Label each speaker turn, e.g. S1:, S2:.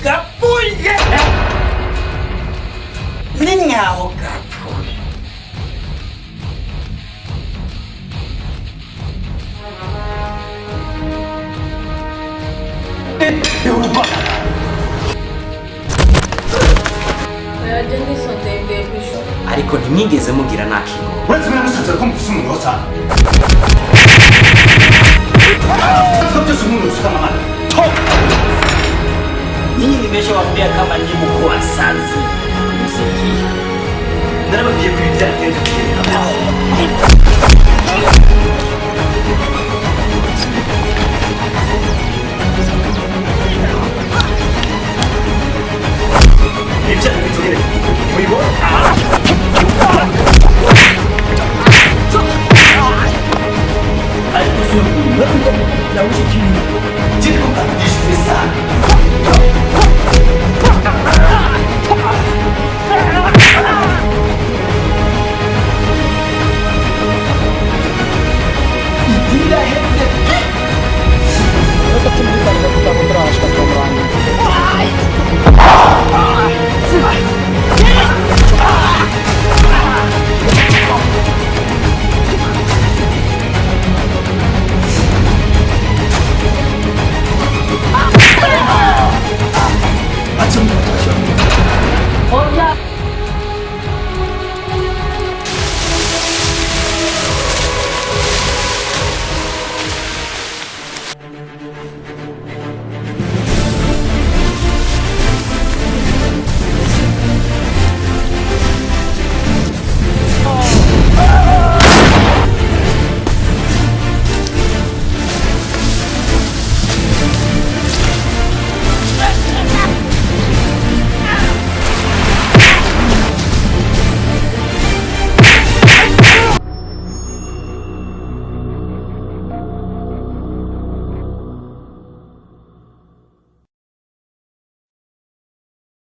S1: gapfuye ni nyaho gapfuye
S2: ariko ntimwigeze mugira nakino
S3: uretse mwe musanze ko mufise umuntu wose hano byose umuntu wese ukamamana
S2: nyinyi nimeshawaambia kama ni mkuu wa sazi msikie ndarababwiye ko ibi byagenze